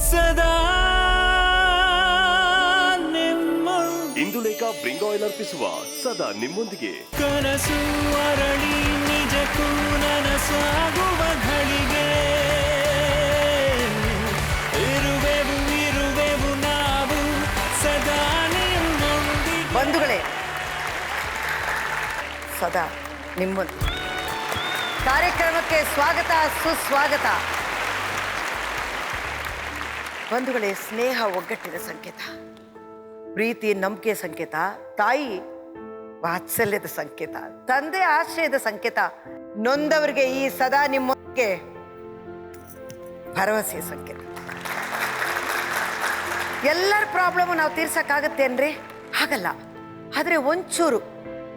ಸದಾ ನಿಮ್ಮ Indulekha bring oil ಅರ್ಪಿಸುವ ಸದಾ ನಿಮ್ಮೊಂದಿಗೆ. ಕನಸು ಅರಳಿ ನಿಜಕ್ಕೂ ನನಸಾಗುವ ಘಳಿಗೆ ಇರುವೆವು ನಾವು ಸದಾ ನಿಮ್ಮೊಂದಿಗೆ. ಬಂಧುಗಳೇ, ಸದಾ ನಿಮ್ಮೊಂದಿಗೆ ಕಾರ್ಯಕ್ರಮಕ್ಕೆ ಸ್ವಾಗತ, ಸುಸ್ವಾಗತ. ಬಂಧುಗಳೇ, ಸ್ನೇಹ ಒಗ್ಗಟ್ಟಿನ ಸಂಕೇತ, ಪ್ರೀತಿ ನಂಬಿಕೆ ಸಂಕೇತ, ತಾಯಿ ವಾತ್ಸಲ್ಯದ ಸಂಕೇತ, ತಂದೆ ಆಶ್ರಯದ ಸಂಕೇತ, ನೊಂದವರಿಗೆ ಈ ಸದಾ ನಿಮ್ಮೊಂದಿಗೆ ಭರವಸೆಯ ಸಂಕೇತ. ಎಲ್ಲರ ಪ್ರಾಬ್ಲಮ್ ನಾವು ತೀರ್ಸಕ್ಕಾಗತ್ತೇನ್ರಿ? ಹಾಗಲ್ಲ. ಆದರೆ ಒಂಚೂರು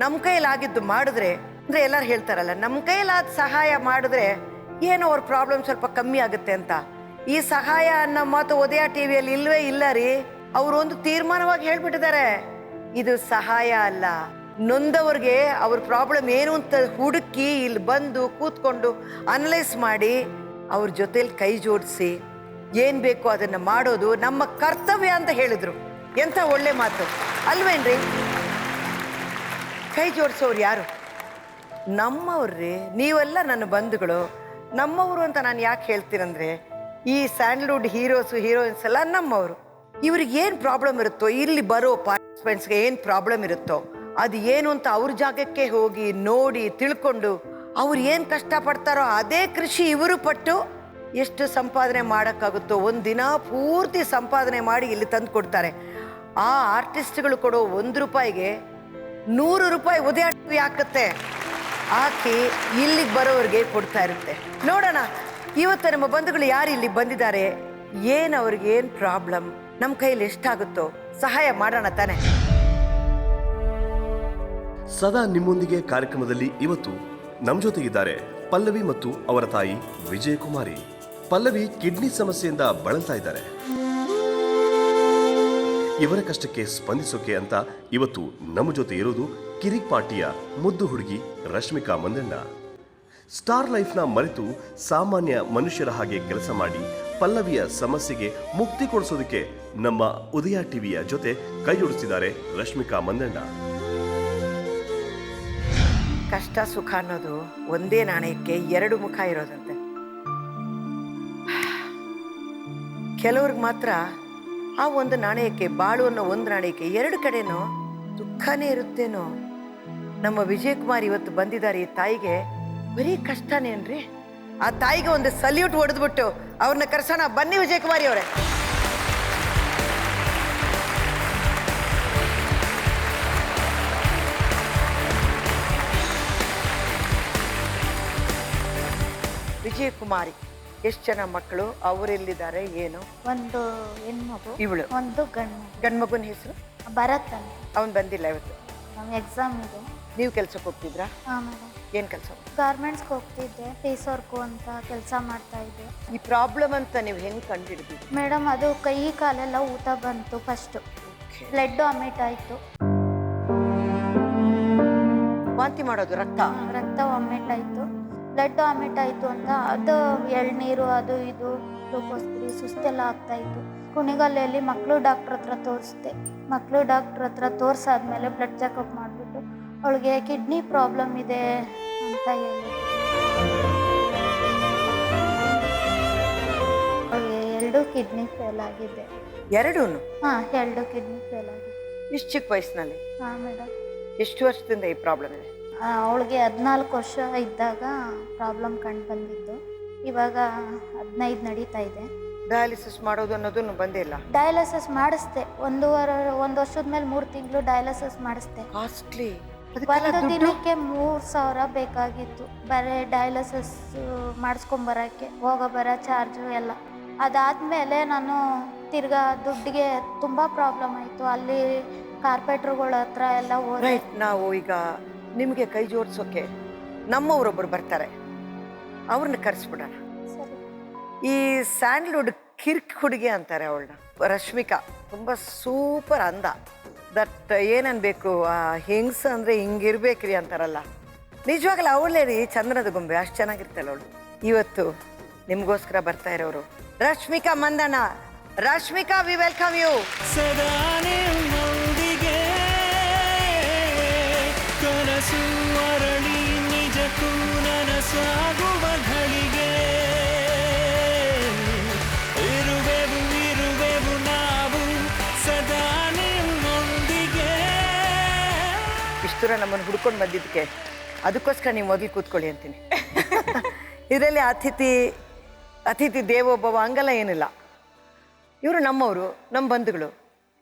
ನಮ್ಮ ಕೈಲಾಗಿದ್ದು ಮಾಡಿದ್ರೆ, ಅಂದರೆ ಎಲ್ಲರೂ ಹೇಳ್ತಾರಲ್ಲ, ನಮ್ಮ ಕೈಲಾದ ಸಹಾಯ ಮಾಡಿದ್ರೆ ಏನೋ ಅವ್ರ ಪ್ರಾಬ್ಲಮ್ ಸ್ವಲ್ಪ ಕಮ್ಮಿ ಆಗುತ್ತೆ ಅಂತ. ಈ ಸಹಾಯ ಅನ್ನೋ ಮಾತು ಉದಯ ಟಿವಿಯಲ್ಲಿ ಇಲ್ವೇ ಇಲ್ಲ ರೀ. ಅವರು ಒಂದು ತೀರ್ಮಾನವಾಗಿ ಹೇಳ್ಬಿಟ್ಟಿದ್ದಾರೆ, ಇದು ಸಹಾಯ ಅಲ್ಲ. ನೊಂದವ್ರಿಗೆ ಅವ್ರ ಪ್ರಾಬ್ಲಮ್ ಏನು ಅಂತ ಹುಡುಕಿ ಇಲ್ಲಿ ಬಂದು ಕೂತ್ಕೊಂಡು ಅನಲೈಸ್ ಮಾಡಿ ಅವ್ರ ಜೊತೆಲಿ ಕೈ ಜೋಡಿಸಿ ಏನು ಬೇಕೋ ಅದನ್ನು ಮಾಡೋದು ನಮ್ಮ ಕರ್ತವ್ಯ ಅಂತ ಹೇಳಿದ್ರು. ಎಂಥ ಒಳ್ಳೆ ಮಾತು ಅಲ್ವೇನ್ರಿ? ಕೈ ಜೋಡಿಸೋರು ಯಾರು? ನಮ್ಮವ್ರಿ. ನೀವೆಲ್ಲ ನನ್ನ ಬಂಧುಗಳು, ನಮ್ಮವರು ಅಂತ ನಾನು ಯಾಕೆ ಹೇಳ್ತೀನಂದ್ರೆ, ಈ ಸ್ಯಾಂಡಲ್ವುಡ್ ಹೀರೋಯಿನ್ಸ್ ಎಲ್ಲ ನಮ್ಮವರು. ಇವ್ರಿಗೆ ಏನು ಪ್ರಾಬ್ಲಮ್ ಇರುತ್ತೋ, ಇಲ್ಲಿ ಬರೋ ಪಾರ್ಟಿಸಿಪೆಂಟ್ಸ್ಗೆ ಏನು ಪ್ರಾಬ್ಲಮ್ ಇರುತ್ತೋ ಅದು ಏನು ಅಂತ ಅವ್ರ ಜಾಗಕ್ಕೆ ಹೋಗಿ ನೋಡಿ ತಿಳ್ಕೊಂಡು ಅವ್ರು ಏನು ಕಷ್ಟಪಡ್ತಾರೋ ಅದೇ ಕೃಷಿ ಇವರು ಪಟ್ಟು ಎಷ್ಟು ಸಂಪಾದನೆ ಮಾಡೋಕ್ಕಾಗುತ್ತೋ ಒಂದು ದಿನ ಪೂರ್ತಿ ಸಂಪಾದನೆ ಮಾಡಿ ಇಲ್ಲಿ ತಂದು ಕೊಡ್ತಾರೆ. ಆ ಆರ್ಟಿಸ್ಟ್ಗಳು ಕೊಡೋ ₹1 100 ಉದಯ ಟಿವಿ ಹಾಕುತ್ತೆ, ಹಾಕಿ ಇಲ್ಲಿಗೆ ಬರೋರಿಗೆ ಕೊಡ್ತಾ ಇರುತ್ತೆ. ನೋಡೋಣ ಇವತ್ತು ನಮ್ಮ ಬಂಧುಗಳು ಯಾರು ಇಲ್ಲಿ ಬಂದಿದ್ದಾರೆ, ಏನು ಅವ್ರಿಗೆ ಏನು ಪ್ರಾಬ್ಲಮ್, ನಮ್ಮ ಕೈಯಲ್ಲಿ ಎಷ್ಟಾಗುತ್ತೋ ಸಹಾಯ ಮಾಡೋಣ ತಾನೆ. ಸದಾ ನಿಮ್ಮೊಂದಿಗೆ ಕಾರ್ಯಕ್ರಮದಲ್ಲಿ ಇವತ್ತು ನಮ್ಮ ಜೊತೆಗಿದ್ದಾರೆ ಪಲ್ಲವಿ ಮತ್ತು ಅವರ ತಾಯಿ ವಿಜಯಕುಮಾರಿ. ಪಲ್ಲವಿ ಕಿಡ್ನಿ ಸಮಸ್ಯೆಯಿಂದ ಬಳಲ್ತಾ ಇದ್ದಾರೆ. ಇವರ ಕಷ್ಟಕ್ಕೆ ಸ್ಪಂದಿಸೋಕೆ ಅಂತ ಇವತ್ತು ನಮ್ಮ ಜೊತೆ ಇರೋದು ಕಿರಿಕ್ ಪಾರ್ಟಿಯ ಮುದ್ದು ಹುಡುಗಿ ರಶ್ಮಿಕಾ ಮಂದಣ್ಣ. ಸ್ಟಾರ್ ಲೈಫ್ನ ಮರೆತು ಸಾಮಾನ್ಯ ಮನುಷ್ಯರ ಹಾಗೆ ಕೆಲಸ ಮಾಡಿ ಪಲ್ಲವಿಯ ಸಮಸ್ಯೆಗೆ ಮುಕ್ತಿ ಕೊಡಿಸೋದಕ್ಕೆ ನಮ್ಮ ಉದಯ ಟಿವಿಯ ಜೊತೆ ಕೈ ಜೋಡಿಸಿದ್ದಾರೆ ರಶ್ಮಿಕಾ ಮಂದಣ್ಣ. ಕಷ್ಟ ಸುಖ ಅನ್ನೋದು ಒಂದೇ ನಾಣಯಕ್ಕೆ 2 ಮುಖ ಇರೋದಂತೆ. ಕೆಲವ್ರಿಗೆ ಮಾತ್ರ ಆ ಒಂದು ನಾಣಯಕ್ಕೆ, ಬಾಳು ಅನ್ನೋ ಒಂದು ನಾಣಯಕ್ಕೆ 2 ಕಡೆನೋ ದುಃಖನೇ ಇರುತ್ತೇನೋ. ನಮ್ಮ ವಿಜಯಕುಮಾರ್ ಇವತ್ತು ಬಂದಿದ್ದಾರೆ. ಈ ತಾಯಿಗೆ ಬರೀ ಕಷ್ಟನೇನ್ರಿ? ಆ ತಾಯಿಗೆ ಒಂದು ಸಲ್ಯೂಟ್ ಹೊಡೆದ್ಬಿಟ್ಟು ಅವ್ರನ್ನ ಕರ್ಸೋಣ. ಬನ್ನಿ ವಿಜಯಕುಮಾರಿ ಅವರೇ. ವಿಜಯಕುಮಾರಿ, ಎಷ್ಟು ಜನ ಮಕ್ಕಳು? ಅವರೆಲ್ಲಿದ್ದಾರೆ? ಏನು? ಒಂದು ಹೆಣ್ಮಗು, ಇವಳು ಒಂದು ಗಂಡು ಮಗುನ ಹೆಸರು ಭರತ್ ಅಂತ. ಅವನು ಬಂದಿಲ್ಲ ಇವತ್ತು. ನಮ್ಮ ಎಕ್ಸಾಮ್ ಇದೆ. ನೀವು ಕೆಲ್ಸಕ್ಕೆ ಹೋಗ್ತಿದ್ರಾ? ಹಾಂ ಮೇಡಮ್. ಏನು ಕೆಲಸ? ಗಾರ್ಮೆಂಟ್ಸ್ಗೆ ಹೋಗ್ತಿದ್ದೆ, ಪೀಸ್ ವರ್ಕು ಅಂತ ಕೆಲಸ ಮಾಡ್ತಾ ಇದ್ದೆ. ಈ ಪ್ರಾಬ್ಲಮ್ ಅಂತ ನೀವು ಹೆಂಗೆ ಕಂಡುಹಿಡಿದ್ರಿ ಮೇಡಮ್? ಅದು ಕೈ ಕಾಲೆಲ್ಲ ಊತ ಬಂತು ಫಸ್ಟು. ಬ್ಲಡ್ ವಾಮಿಟ್ ಆಯಿತು. ವಾಂತಿ ಮಾಡೋದು, ರಕ್ತ ವಾಮಿಟ್ ಆಯಿತು, ಬ್ಲಡ್ ವಾಮಿಟ್ ಆಯಿತು ಅಂತ ಅದು ಎಳ್ನೀರು ಅದು ಇದು ಗ್ಲೂಕೋಸ್ ಪುಡಿ ಸುಸ್ತೆಲ್ಲ ಆಗ್ತಾಯಿತ್ತು. ಕುಣಿಗಲ್ಲಲ್ಲಿ ಮಕ್ಕಳು ಡಾಕ್ಟ್ರ್ ಹತ್ರ ತೋರಿಸ್ದೆ. ಮಕ್ಕಳು ಡಾಕ್ಟ್ರ್ ಹತ್ರ ತೋರಿಸಾದ್ಮೇಲೆ ಬ್ಲಡ್ ಚೆಕಪ್ ಮಾಡಿಬಿಟ್ಟು ಅವಳಿಗೆ ಕಿಡ್ನಿ ಪ್ರಾಬ್ಲಮ್ ಇದೆ ಅಂತ ಹೇಳಿ ಅವಳಿಗೆ 2 ಕಿಡ್ನಿ ಫೇಲ್ ಆಗಿದೆ. 2? ಹಾಂ, 2 ಕಿಡ್ನಿ ಫೇಲ್ ಆಗಿದೆ. ಇಷ್ಟು ಚಿಕ್ಕ ವಯಸ್ಸಿನಲ್ಲಿ? ಹಾಂ ಮೇಡಮ್. ಎಷ್ಟು ವರ್ಷದಿಂದ ಈ ಪ್ರಾಬ್ಲಮ್ ಇದೆ? ಅವಳಿಗೆ 14 ವರ್ಷ ಇದ್ದಾಗ ಪ್ರಾಬ್ಲಮ್ ಕಂಡು ಬಂದಿದ್ದು. ಇವಾಗ 15 ನಡೀತಾ ಇದೆ. ಡಯಾಲಿಸಿಸ್ ಮಾಡೋದು ಅನ್ನೋದು ಬಂದೇ ಇಲ್ಲ? ಡಯಾಲಿಸಿಸ್ ಮಾಡಿಸ್ದೆ. 1 ವರ್ಷದ ಮೇಲೆ 3 ತಿಂಗಳು ಡಯಾಲಿಸಿಸ್ ಮಾಡಿಸ್ದೆ. ಕಾಸ್ಟ್ಲಿ. ಒಂದು ದಿನಕ್ಕೆ 3,000 ಬೇಕಾಗಿತ್ತು ಬರೀ ಡಯಾಲಿಸಿಸ್ ಮಾಡಿಸ್ಕೊಂಬರೋಕ್ಕೆ, ಹೋಗೋ ಬರೋ ಚಾರ್ಜು ಎಲ್ಲ. ಅದಾದಮೇಲೆ ನಾನು ತಿರ್ಗಾ ದುಡ್ಡಿಗೆ ತುಂಬ ಪ್ರಾಬ್ಲಮ್ ಆಯಿತು. ಅಲ್ಲಿ ಕಾರ್ಪೆಟ್ರುಗಳ ಹತ್ರ ಎಲ್ಲ ಹೋದೆ. ನಾವು ಈಗ ನಿಮಗೆ ಕೈ ಜೋಡಿಸೋಕೆ ನಮ್ಮವರೊಬ್ಬರು ಬರ್ತಾರೆ, ಅವ್ರನ್ನ ಕರೆಸ್ಬಿಡೋಣ. ಈ ಸ್ಯಾಂಡಲ್ವುಡ್ ಕಿರ್ಕ್ ಹುಡುಗಿ ಅಂತಾರೆ ಅವಳನ್ನ, ರಶ್ಮಿಕಾ. ತುಂಬ ಸೂಪರ್ ಅಂದ. ದಟ್ ಏನನ್ಬೇಕು, ಹೆಂಗ್ಸ ಅಂದರೆ ಹಿಂಗಿರ್ಬೇಕ್ರಿ ಅಂತಾರಲ್ಲ, ನಿಜವಾಗಲ್ಲ ಅವಳೇ ರೀ ಚಂದ್ರದ ಗೊಂಬೆ. ಅಷ್ಟು ಚೆನ್ನಾಗಿರ್ತಾಳೆ ಅವಳು. ಇವತ್ತು ನಿಮಗೋಸ್ಕರ ಬರ್ತಾ ಇರೋರು Rashmika Mandanna. Rashmika, we welcome you. ಸದಾ ನಿಮ್ಮೊಂದಿಗೆ ಕನಸು ಅರಳಿ ನಿಜಕ್ಕೂ ನನಸಾಗುವ ಘಳಿಗೆ ಇರುವೆವು ನಾವು ಸದಾ ನಿಮ್ಮೊಂದಿಗೆ. ಇಷ್ಟು ದೂರ ನಮ್ಮನ್ನು ಹುಡ್ಕೊಂಡು ಬಂದಿದ್ದಕ್ಕೆ ಅದಕ್ಕೋಸ್ಕರ ನೀವು ಮೊದಲು ಕೂತ್ಕೊಳ್ಳಿ ಅಂತೀನಿ. ಇದರಲ್ಲಿ ಅತಿಥಿ ದೇವೋಭವ ಹಂಗೆಲ್ಲ ಏನಿಲ್ಲ. ಇವರು ನಮ್ಮವರು, ನಮ್ಮ ಬಂಧುಗಳು.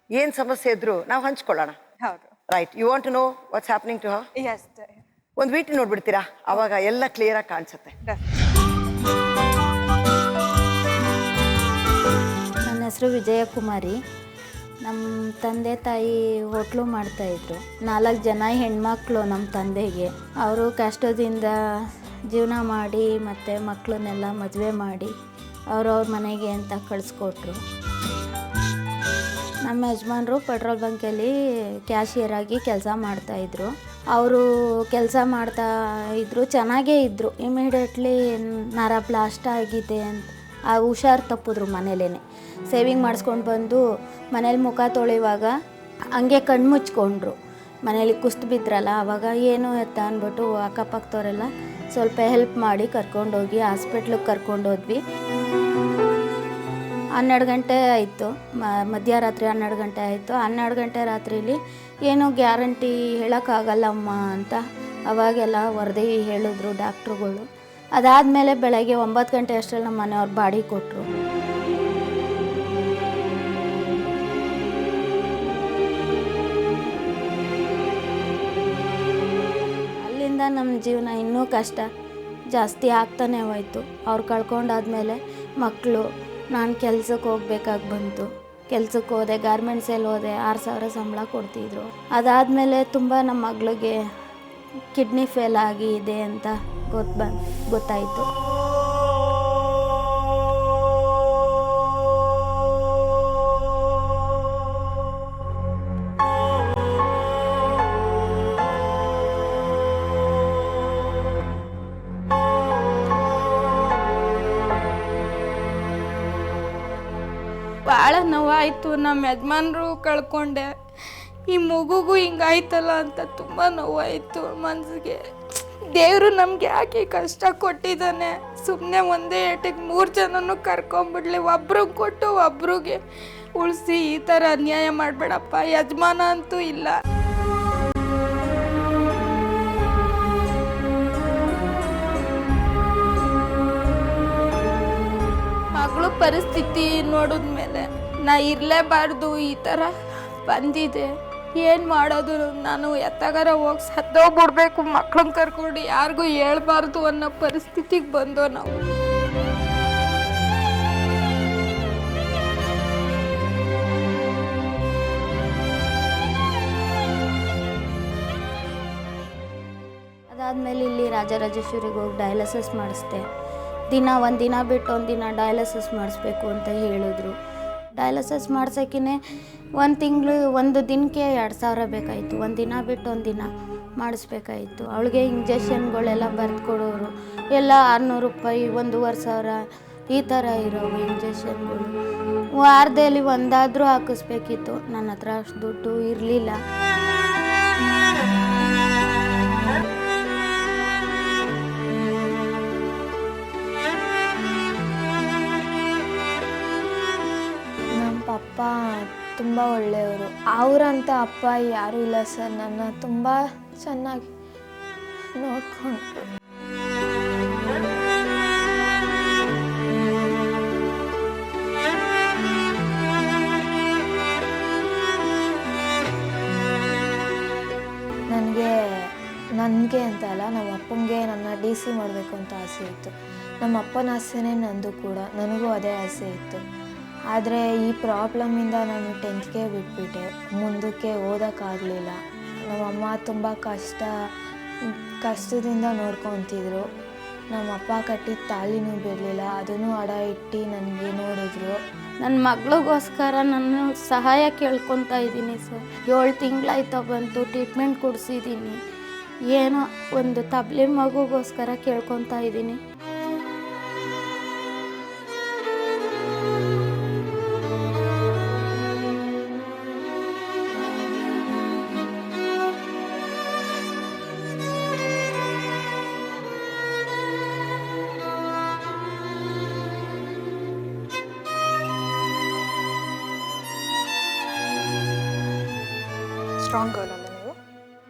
ಏನು ಸಮಸ್ಯೆ ಇದ್ರು ನಾವು ಹಂಚ್ಕೊಳ್ಳೋಣ. ಹೌದು. Right. You want to know what's happening to her? Yes. ಒಂದು ವೀಟಿ ನೋಡ್ಬಿಡ್ತೀರಾ? ಅವಾಗ ಎಲ್ಲ ಕ್ಲಿಯರಾಗಿ ಕಾಣಿಸುತ್ತೆ. ನನ್ನ ಹೆಸರು ವಿಜಯಕುಮಾರಿ. ನಮ್ಮ ತಂದೆ ತಾಯಿ ಹೋಟ್ಲು ಮಾಡ್ತಾಯಿದ್ರು. 4 ಜನ ಹೆಣ್ಮಕ್ಳು ನಮ್ಮ ತಂದೆಗೆ. ಅವರು ಕಷ್ಟದಿಂದ ಜೀವನ ಮಾಡಿ ಮತ್ತು ಮಕ್ಕಳನ್ನೆಲ್ಲ ಮದುವೆ ಮಾಡಿ ಅವ್ರವ್ರ ಮನೆಗೆ ಅಂತ ಕಳಿಸ್ಕೊಟ್ರು. ನಮ್ಮ ಯಜಮಾನರು ಪೆಟ್ರೋಲ್ ಬಂಕಲ್ಲಿ ಕ್ಯಾಶಿಯರಾಗಿ ಕೆಲಸ ಮಾಡ್ತಾಯಿದ್ರು. ಅವರು ಕೆಲಸ ಮಾಡ್ತಾಯಿದ್ರು, ಚೆನ್ನಾಗೇ ಇದ್ದರು. ಇಮಿಡಿಯೇಟ್ಲಿ ನರ ಬ್ಲಾಸ್ಟ್ ಆಗಿದೆ ಅಂತ ಹುಷಾರು ತಪ್ಪಿದ್ರು. ಮನೇಲೇ ಸೇವಿಂಗ್ ಮಾಡಿಸ್ಕೊಂಡು ಬಂದು ಮನೇಲಿ ಮುಖ ತೊಳೆಯುವಾಗ ಹಂಗೆ ಕಣ್ಣು ಮುಚ್ಕೊಂಡ್ರು. ಮನೇಲಿ ಕುಸ್ತು ಬಿದ್ರಲ್ಲ, ಆವಾಗ ಏನು ಎತ್ತ ಅಂದ್ಬಿಟ್ಟು ಅಕ್ಕಪಕ್ಕದವರೆಲ್ಲ ಸ್ವಲ್ಪ ಹೆಲ್ಪ್ ಮಾಡಿ ಕರ್ಕೊಂಡೋಗಿ ಹಾಸ್ಪಿಟ್ಲಿಗೆ ಕರ್ಕೊಂಡೋದ್ವಿ. 12 ಗಂಟೆ ಆಯಿತು, ಮಧ್ಯರಾತ್ರಿ 12 ಗಂಟೆ ಆಯಿತು. 12 ಗಂಟೆ ರಾತ್ರಿಲಿ ಏನೂ ಗ್ಯಾರಂಟಿ ಹೇಳೋಕ್ಕಾಗಲ್ಲಮ್ಮ ಅಂತ ಅವಾಗೆಲ್ಲ ವರದಿ ಹೇಳಿದ್ರು ಡಾಕ್ಟ್ರುಗಳು. ಅದಾದಮೇಲೆ ಬೆಳಗ್ಗೆ 9 ಗಂಟೆ ಅಷ್ಟರಲ್ಲಿ ನಮ್ಮ ಮನೆಯವ್ರು ಬಾಡಿ ಕೊಟ್ಟರು. ಅಲ್ಲಿಂದ ನಮ್ಮ ಜೀವನ ಇನ್ನೂ ಕಷ್ಟ ಜಾಸ್ತಿ ಆಗ್ತಾನೆ ಹೋಯ್ತು. ಅವ್ರು ಕಳ್ಕೊಂಡಾದ್ಮೇಲೆ ಮಕ್ಕಳು, ನಾನು ಕೆಲ್ಸಕ್ಕೆ ಹೋಗ್ಬೇಕಾಗಿ ಬಂತು. ಕೆಲ್ಸಕ್ಕೆ ಹೋದೆ, ಗಾರ್ಮೆಂಟ್ಸಲ್ಲಿ ಹೋದೆ. 6,000 ಸಂಬಳ ಕೊಡ್ತಿದ್ರು. ಅದಾದಮೇಲೆ ತುಂಬ ನಮ್ಮ ಮಗಳಿಗೆ ಕಿಡ್ನಿ ಫೇಲ್ ಆಗಿದೆ ಅಂತ ಗೊತ್ತಾಯಿತು. ಭಾಳ ನೋವಾಯಿತು. ನಮ್ಮ ಯಜಮಾನ್ರು ಕಳ್ಕೊಂಡೆ, ಈ ಮಗುಗೂ ಹಿಂಗಾಯ್ತಲ್ಲ ಅಂತ ತುಂಬ ನೋವಾಯಿತು ಮನಸ್ಸಿಗೆ. ದೇವರು ನಮಗೆ ಯಾಕೆ ಕಷ್ಟ ಕೊಟ್ಟಿದ್ದಾನೆ? ಸುಮ್ಮನೆ ಒಂದೇ ಏಟಿಗೆ 3 ಜನನೂ ಕರ್ಕೊಂಬಿಡ್ಲಿ, ಒಬ್ರಿಗೆ ಕೊಟ್ಟು ಒಬ್ರಿಗೆ ಉಳಿಸಿ ಈ ಥರ ಅನ್ಯಾಯ ಮಾಡಬೇಡಪ್ಪ. ಯಜಮಾನ ಅಂತೂ ಇಲ್ಲ. ಮಗಳು ಪರಿಸ್ಥಿತಿ ನೋಡಿದ್ಮೇಲೆ ನಾ ಇರಲೇಬಾರ್ದು, ಈ ಥರ ಬಂದಿದೆ. ಏನು ಮಾಡೋದು? ನಾನು ಎತ್ತಗಾರ ಹೋಗಿ ಸತ್ತೋಗ್ಬಿಡ್ಬೇಕು, ಮಕ್ಳನ್ನ ಕರ್ಕೊಂಡು ಯಾರಿಗೂ ಹೇಳ್ಬಾರ್ದು ಅನ್ನೋ ಪರಿಸ್ಥಿತಿಗೆ ಬಂದೋ ನಾವು. ಅದಾದಮೇಲೆ ಇಲ್ಲಿ ರಾಜರಾಜೇಶ್ವರಿಗೆ ಹೋಗಿ ಡಯಾಲಿಸಿಸ್ ಮಾಡಿಸ್ದೆ. ಒಂದು ದಿನ ಬಿಟ್ಟು ಒಂದಿನ ಡಯಾಲಿಸಿಸ್ ಮಾಡಿಸ್ಬೇಕು ಅಂತ ಹೇಳಿದ್ರು. ಡಯಾಲಿಸಿಸ್ ಮಾಡ್ಸೋಕ್ಕೇ ಒಂದು ದಿನಕ್ಕೆ 2,000 ಬೇಕಾಯಿತು. ಒಂದು ದಿನ ಬಿಟ್ಟು ಒಂದಿನ ಮಾಡಿಸ್ಬೇಕಾಯಿತು. ಅವಳಿಗೆ ಇಂಜೆಕ್ಷನ್ಗಳೆಲ್ಲ ಬರೆದು ಕೊಡೋರು, ಎಲ್ಲ 600 ರೂಪಾಯಿ, 1,500 ಈ ಥರ ಇರೋವು ಇಂಜೆಕ್ಷನ್ಗಳು. ವಾರದಲ್ಲಿ ಒಂದಾದರೂ ಹಾಕಿಸ್ಬೇಕಿತ್ತು. ನನ್ನ ಹತ್ರ ಅಷ್ಟು ದುಡ್ಡು ಇರಲಿಲ್ಲ. ಅಪ್ಪ ತುಂಬ ಒಳ್ಳೆಯವರು. ಅವರಂತ ಅಪ್ಪ ಯಾರೂ ಇಲ್ಲ ಸರ್. ನನ್ನ ತುಂಬ ಚೆನ್ನಾಗಿ ನೋಡಿಕೊಂಡ್ರು. ನನಗೆ ಅಂತ ಅಲ್ಲ, ನಮ್ಮ ಅಪ್ಪನಿಗೆ ನನ್ನ DC ಮಾಡಬೇಕು ಅಂತ ಆಸೆ ಇತ್ತು. ನಮ್ಮ ಅಪ್ಪನ ಆಸೆನೇ ನಂದು ಕೂಡ. ನನಗೂ ಅದೇ ಆಸೆ ಇತ್ತು. ಆದರೆ ಈ ಪ್ರಾಬ್ಲಮ್ಮಿಂದ ನಾನು 10th ಬಿಟ್ಬಿಟ್ಟೆ. ಮುಂದಕ್ಕೆ ಓದೋಕ್ಕಾಗಲಿಲ್ಲ. ನಮ್ಮಮ್ಮ ತುಂಬ ಕಷ್ಟದಿಂದ ನೋಡ್ಕೊತಿದ್ರು. ನಮ್ಮಪ್ಪ ಕಟ್ಟಿದ ತಾಳಿನೂ ಬಿಡಲಿಲ್ಲ, ಅದನ್ನು ಅಡ ಇಟ್ಟು ನನಗೆ ನೋಡಿದ್ರು. ನನ್ನ ಮಗಳಿಗೋಸ್ಕರ ನಾನು ಸಹಾಯ ಕೇಳ್ಕೊತಾ ಇದ್ದೀನಿ ಸರ್. 7 ತಿಂಗಳಾಯ್ತು ಬಂತು, ಟ್ರೀಟ್ಮೆಂಟ್ ಕೊಡಿಸಿದ್ದೀನಿ. ಏನೋ ಒಂದು ತಬ್ಲಿ ಮಗುಗೋಸ್ಕರ ಕೇಳ್ಕೊತಾ ಇದ್ದೀನಿ. ಸ್ಟ್ರಾಂಗ್ ಗರ್ಲ್ ಅಲ್ಲ ನೀವು,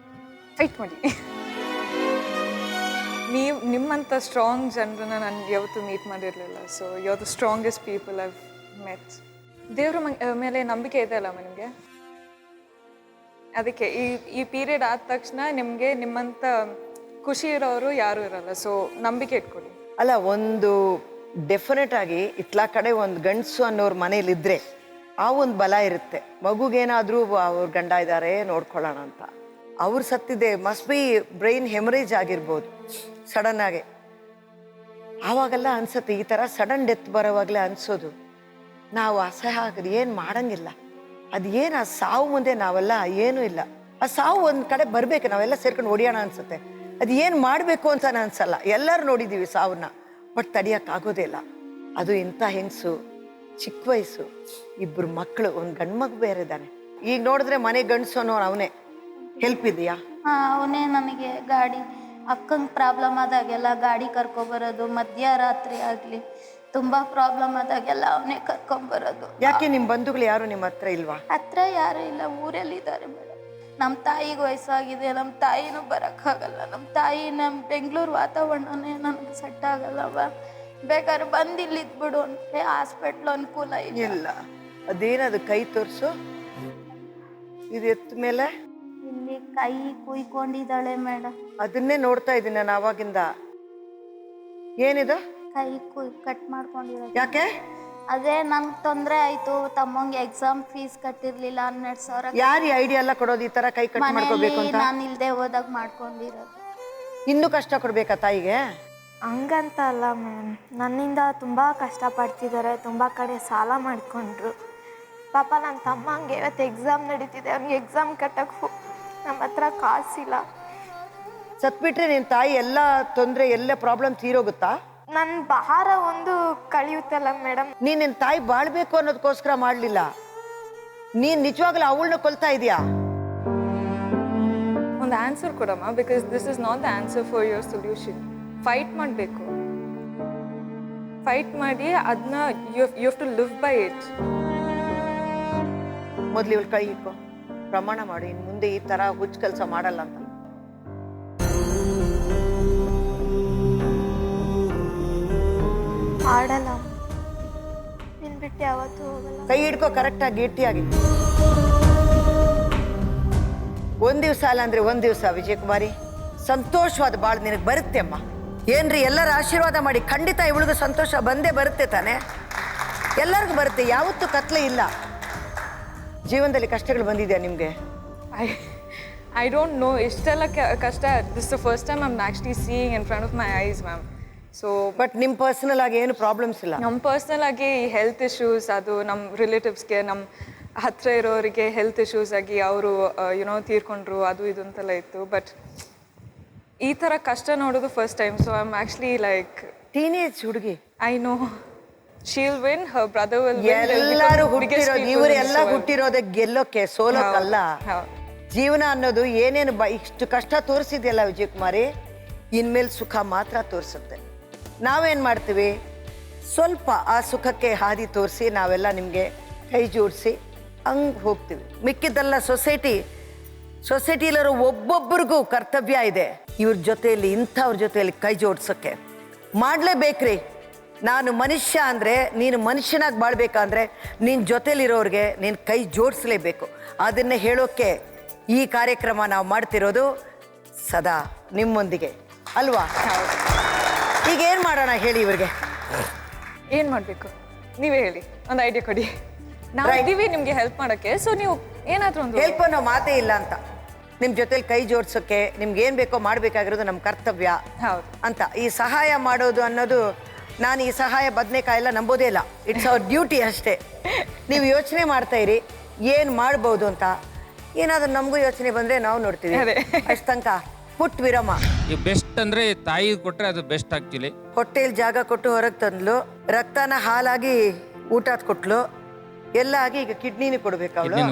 ಫೈಟ್ ಮಾಡಿ. ನೀವು ನಿಮ್ಮಂಥ ಸ್ಟ್ರಾಂಗ್ ಜನರನ್ನ ನಾನು ಯಾವತ್ತೂ ಮೀಟ್ ಮಾಡಿರಲಿಲ್ಲ. So you are the strongest people I've met. ದೇವ್ರ ಮೇಲೆ ನಂಬಿಕೆ ಇದೆ ಅಲ್ಲಮ್ಮ ನಿಮಗೆ, ಅದಕ್ಕೆ ಈ ಪೀರಿಯಡ್ ಆದ ತಕ್ಷಣ ನಿಮಗೆ ನಿಮ್ಮಂಥ ಖುಷಿ ಇರೋರು ಯಾರೂ ಇರಲ್ಲ. ಸೊ ನಂಬಿಕೆ ಇಟ್ಕೊಳ್ಳಿ. ಅಲ್ಲ, ಒಂದು ಡೆಫಿನೆಟ್ ಆಗಿ ಇತ್ಲಾ ಕಡೆ ಒಂದು ಗಂಡಸು ಅನ್ನೋರ ಮನೇಲಿದ್ರೆ ಆ ಒಂದು ಬಲ ಇರುತ್ತೆ. ಮಗುಗೇನಾದರೂ ಅವ್ರ ಗಂಡ ಇದ್ದಾರೆ ನೋಡ್ಕೊಳ್ಳೋಣ ಅಂತ. ಅವ್ರು ಸತ್ತಿದೆ, ಮಸ್ಟ್ ಬಿ ಬ್ರೈನ್ ಹೆಮರೇಜ್ ಆಗಿರ್ಬೋದು ಸಡನ್ ಆಗಿ. ಆವಾಗೆಲ್ಲ ಅನ್ಸುತ್ತೆ, ಈ ಥರ ಸಡನ್ ಡೆತ್ ಬರೋವಾಗಲೇ ಅನ್ಸೋದು ನಾವು ಅಸಹ್ಯ ಆಗೋದು ಏನು ಮಾಡಂಗಿಲ್ಲ. ಅದು ಏನು ಆ ಸಾವು ಮುಂದೆ ನಾವೆಲ್ಲ ಏನೂ ಇಲ್ಲ. ಆ ಸಾವು ಒಂದು ಕಡೆ ಬರಬೇಕು, ನಾವೆಲ್ಲ ಸೇರ್ಕೊಂಡು ಹೊಡಿಯೋಣ ಅನ್ಸುತ್ತೆ. ಅದು ಏನು ಮಾಡಬೇಕು ಅಂತ ಅನ್ಸಲ್ಲ. ಎಲ್ಲರೂ ನೋಡಿದ್ದೀವಿ ಸಾವನ್ನ, ಬಟ್ ತಡಿಯೋಕ್ಕಾಗೋದೇ ಇಲ್ಲ. ಅದು ಇಂಥ ಹೆಂಗಸು, ಚಿಕ್ಕ ವಯಸ್ಸು, 2 ಮಕ್ಕಳು, ಒಂದು ಗಂಡು ಮಗು ಬೇರೆ ಇದ್ದಾನೆ. ಈಗ ನೋಡಿದ್ರೆ ಮನೆ ಗಂಡಸು ಅನ್ನೋ ಅವನೇ. ಹೆಲ್ಪ್ ಇದೆಯಾ? ಅವನೇ ನನಗೆ ಗಾಡಿ, ಅಕ್ಕಂಗೆ ಪ್ರಾಬ್ಲಮ್ ಆದಾಗೆಲ್ಲ ಗಾಡಿ ಕರ್ಕೊಬರೋದು, ಮಧ್ಯರಾತ್ರಿ ಆಗಲಿ ತುಂಬ ಪ್ರಾಬ್ಲಮ್ ಆದಾಗೆಲ್ಲ ಅವನೇ ಕರ್ಕೊಂಬರೋದು. ಯಾಕೆ ನಿಮ್ಮ ಬಂಧುಗಳು ಯಾರು ನಿಮ್ಮ ಹತ್ರ ಇಲ್ವಾ? ಹತ್ರ ಯಾರು ಇಲ್ಲ, ಊರಲ್ಲಿದ್ದಾರೆ ಮೇಡಮ್. ನಮ್ಮ ತಾಯಿಗೆ ವಯಸ್ಸಾಗಿದೆ, ನಮ್ಮ ತಾಯಿನೂ ಬರೋಕ್ಕಾಗಲ್ಲ. ನಮ್ಮ ತಾಯಿ ನಮ್ಮ ಬೆಂಗಳೂರು ವಾತಾವರಣನೇ ನನಗೆ ಸೆಟ್ ಆಗಲ್ಲವ. ಬೇಕಾದ್ರೆ ಬಂದು ಇಲ್ಲಿ ಇದ್ಬಿಡು ಅಂದರೆ ಹಾಸ್ಪಿಟ್ಲು ಅನುಕೂಲ ಇಲ್ಲ. ಅದೇನದು ಕೈ ತೋರಿಸು, ಇದು ಎತ್ತ ಮೇಲೆ ಇಲ್ಲಿ ಕೈ ಕುಯ್ಕೊಂಡಿದ್ದಾಳೆ ಮೇಡಮ್. ಅದನ್ನೇ ನೋಡ್ತಾ ಇದ್ದೀನಿ ನಾನು ಆವಾಗಿಂದ. ಏನಿದು? ಕೈ ಕಟ್ ಮಾಡ್ಕೊಂಡಿರೋದು. ಯಾಕೆ? ಅದೇ ನಮ್ಗೆ ತೊಂದರೆ ಆಯ್ತು, ತಮ್ಮಂಗೆ ಎಕ್ಸಾಮ್ ಫೀಸ್ ಕಟ್ಟಿರ್ಲಿಲ್ಲ 12,000. ಯಾರು ಐಡಿಯಾ ಎಲ್ಲ ಕೊಡೋದು ಈ ತರ ಕೈ ಕಟ್ ಮಾಡ್ಕೋಬೇಕು ಅಂತ? ನಾನು ಇಲ್ದೆ ಹೋದಾಗ ಮಾಡ್ಕೊಂಡಿರೋದು. ಇನ್ನೂ ಕಷ್ಟ ಕೊಡ್ಬೇಕಾ ತಾಯಿಗೆ? ಹಂಗಂತ ಅಲ್ಲ ಮ್ಯಾಮ್, ನನ್ನಿಂದ ತುಂಬ ಕಷ್ಟಪಡ್ತಿದ್ದಾರೆ. ತುಂಬ ಕಡೆ ಸಾಲ ಮಾಡಿಕೊಂಡ್ರು. ಪಾಪ ನನ್ನ ತಮ್ಮಂಗೆ ಇವತ್ತು ಎಕ್ಸಾಮ್ ನಡೀತಿದೆ, ಅವ್ನಿಗೆ ಎಕ್ಸಾಮ್ ಕಟ್ಟಕ್ಕೆ ನಮ್ಮ ಹತ್ರ ಕಾಸಿಲ್ಲ. ಸತ್ಬಿಟ್ರೆ ನಿನ್ನ ತಾಯಿ ಎಲ್ಲ ತೊಂದರೆ ಎಲ್ಲ ಪ್ರಾಬ್ಲಮ್ ತೀರೋಗುತ್ತಾ? ನನ್ನ ಭಾರ ಒಂದು ಕಳಿಯುತ್ತಲ್ಲ ಮೇಡಮ್. ನೀನ್ ನಿನ್ನ ತಾಯಿ ಬಾಳ್ಬೇಕು ಅನ್ನೋದಕ್ಕೋಸ್ಕರ ಮಾಡ್ಲಿಲ್ಲ, ನೀನ್ ನಿಜವಾಗ್ಲೂ ಅವಳನ್ನ ಕೊಲ್ತಾ ಇದೀಯಾ? ಒಂದು ಆನ್ಸರ್ ಕೊಡಮ್ಮ, because this is not the answer for your solution. Fight ಮಾಡಬೇಕು, ಫೈಟ್ ಮಾಡಿ ಅದನ್ನ you have to live by it. ಮೊದ್ಲು ಇವಳು ಕೈ ಇಟ್ಕೊ, ಪ್ರಮಾಣ ಮಾಡಿ ಇನ್ ಮುಂದೆ ಈ ತರ ಹುಚ್ಚು ಕೆಲಸ ಮಾಡಲ್ಲ ಅಂತ. ಆಡಲ್ಲ, ನಿನ್ ಬಿಟ್ಟು ಯಾವತ್ತೂ ಹೋಗಲ್ಲ. ಕೈ ಹಿಡ್ಕೊ ಕರೆಕ್ಟಾಗಿ ಗಟ್ಟಿಯಾಗಿ. ಒಂದ್ ದಿವ್ಸ ಅಲ್ಲ ಅಂದ್ರೆ ಒಂದ್ ದಿವ್ಸ ವಿಜಯಕುಮಾರಿ ಸಂತೋಷವಾದ ಬಾಳ್ ನಿನಗೆ ಬರುತ್ತೆ ಅಮ್ಮ. ಏನ್ರಿ, ಎಲ್ಲರ ಆಶೀರ್ವಾದ ಮಾಡಿ. ಖಂಡಿತ ಇವಳಿಗೂ ಸಂತೋಷ ಬಂದೇ ಬರುತ್ತೆ ತಾನೆ, ಎಲ್ಲರಿಗೂ ಬರುತ್ತೆ. ಯಾವತ್ತೂ ಕತ್ಲೆ ಇಲ್ಲ. ಜೀವನದಲ್ಲಿ ಕಷ್ಟಗಳು ಬಂದಿದೆಯಾ ನಿಮ್ಗೆ? ಐ ಡೋಂಟ್ ನೋ, ಇಷ್ಟೆಲ್ಲ ಕಷ್ಟ. This the first time I am actually seeing in front of my ice ma'am. So but ನಿಮ್ಮ ಪರ್ಸನಲ್ ಆಗಿ ಏನು ಪ್ರಾಬ್ಲಮ್ಸ್ ಇಲ್ಲ? ನಮ್ಮ ಪರ್ಸ್ನಲ್ ಆಗಿ ಹೆಲ್ತ್ ಇಶ್ಯೂಸ್, ಅದು ನಮ್ಮ ರಿಲೇಟಿವ್ಸ್ಗೆ, ನಮ್ಮ ಹತ್ತಿರ ಇರೋರಿಗೆ ಹೆಲ್ತ್ ಇಶ್ಯೂಸ್ ಆಗಿ ಅವರು ಯುನೋ ತೀರ್ಕೊಂಡ್ರು, ಅದು ಇದು ಅಂತೆಲ್ಲ ಇತ್ತು. ಬಟ್ ಈ ಥರ ಕಷ್ಟ ನೋಡೋದು first time. So I am actually like teenage ಹುಡುಗಿ. I know she'll win, her brother will win. ಎಲ್ಲರೂ ಹುಟ್ಟಿರೋದು, ಇವರೆಲ್ಲ ಹುಟ್ಟಿರೋದೇ ಗೆಲ್ಲೋಕೆ, ಸೋಲೋಕಲ್ಲ. ಜೀವನ ಅನ್ನೋದು ಏನೇನು ಇಷ್ಟು ಕಷ್ಟ ತೋರಿಸಿದೆಯಲ್ಲ ವಿಜಯಕುಮಾರಿ, ಇನ್ಮೇಲೆ ಸುಖ ಮಾತ್ರ ತೋರಿಸುತ್ತೆ. ನಾವೇನು ಮಾಡ್ತೀವಿ, ಸ್ವಲ್ಪ ಆ ಸುಖಕ್ಕೆ ಹಾದಿ ತೋರಿಸಿ ನಾವೆಲ್ಲ ನಿಮಗೆ ಕೈ ಜೋಡಿಸಿ ಹಂಗೆ ಹೋಗ್ತೀವಿ. ಮಿಕ್ಕಿದ್ದೆಲ್ಲ ಸೊಸೈಟಿಲಿರೋ ಒಬ್ಬೊಬ್ಬರಿಗೂ ಕರ್ತವ್ಯ ಇದೆ ಇವ್ರ ಜೊತೆಯಲ್ಲಿ, ಇಂಥವ್ರ ಜೊತೆಯಲ್ಲಿ ಕೈ ಜೋಡ್ಸೋಕ್ಕೆ. ಮಾಡಲೇಬೇಕ್ರಿ. ನಾನು ಮನುಷ್ಯ ಅಂದರೆ, ನೀನು ಮನುಷ್ಯನಾಗಿ ಬಾಳ್ಬೇಕಂದ್ರೆ ನಿನ್ನ ಜೊತೆಲಿರೋರಿಗೆ ನೀನು ಕೈ ಜೋಡಿಸ್ಲೇಬೇಕು. ಅದನ್ನೇ ಹೇಳೋಕ್ಕೆ ಈ ಕಾರ್ಯಕ್ರಮ ನಾವು ಮಾಡ್ತಿರೋದು ಸದಾ ನಿಮ್ಮೊಂದಿಗೆ ಅಲ್ವಾ? ಈಗ ಏನು ಮಾಡೋಣ ಹೇಳಿ ಇವ್ರಿಗೆ? ಏನು ಮಾಡಬೇಕು ನೀವೇ ಹೇಳಿ, ಒಂದು ಐಡಿಯಾ ಕೊಡಿ. ನಾವು ಇದ್ದೀವಿ ನಿಮಗೆ ಹೆಲ್ಪ್ ಮಾಡೋಕ್ಕೆ. ಸೊ ನೀವು ಏನಾದರೂ ಒಂದು ಹೆಲ್ಪ್ ಅನ್ನೋ ಮಾತೇ ಇಲ್ಲ ಅಂತ. ನಿಮ್ಮ ಜೊತೆಲಿ ಕೈ ಜೋಡ್ಸೋಕ್ಕೆ ನಿಮ್ಗೆ ಏನು ಬೇಕೋ ಮಾಡಬೇಕಾಗಿರೋದು ನಮ್ಮ ಕರ್ತವ್ಯ ಅಂತ. ಈ ಸಹಾಯ ಮಾಡೋದು ಅನ್ನೋದು, ನಾನು ಈ ಸಹಾಯ ಬದನೆಕಾಯಿ ಎಲ್ಲ ನಂಬೋದೇ ಇಲ್ಲ. ಇಟ್ಸ್ ಅವರ್ ಡ್ಯೂಟಿ ಅಷ್ಟೇ. ನೀವು ಯೋಚನೆ ಮಾಡ್ತಾ ಇರಿ ಏನು ಮಾಡ್ಬೋದು ಅಂತ. ಏನಾದರೂ ನಮಗೂ ಯೋಚನೆ ಬಂದರೆ ನಾವು ನೋಡ್ತೀವಿ. ಅಷ್ಟು ತನಕ ಪುಟ್ ವಿರಮ. ಈ ಬೆಸ್ಟ್ ಅಂದರೆ ತಾಯಿ ಕೊಟ್ಟರೆ ಅದು ಬೆಸ್ಟ್ ಆ್ಯಕ್ಚುಲಿ. ಹೊಟ್ಟೆಲಿ ಜಾಗ ಕೊಟ್ಟು ಹೊರಗೆ ತಂದ್ಲು, ರಕ್ತನ ಹಾಲಾಗಿ ಊಟ ಕೊಟ್ಲು, ಎಲ್ಲ ಆಗಿ ಈಗ ಕಿಡ್ನಿನೂ ಕೊಡ್ಬೇಕು ಅವಳು.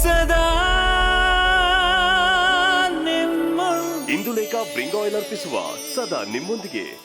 ಸದಾ ನಿಮ್ಮ ಇಂದುಲೇಖ ಬ್ರಿಂಗ್ ಆಯಿಲ್ ಅರ್ಪಿಸುವ ಸದಾ ನಿಮ್ಮೊಂದಿಗೆ.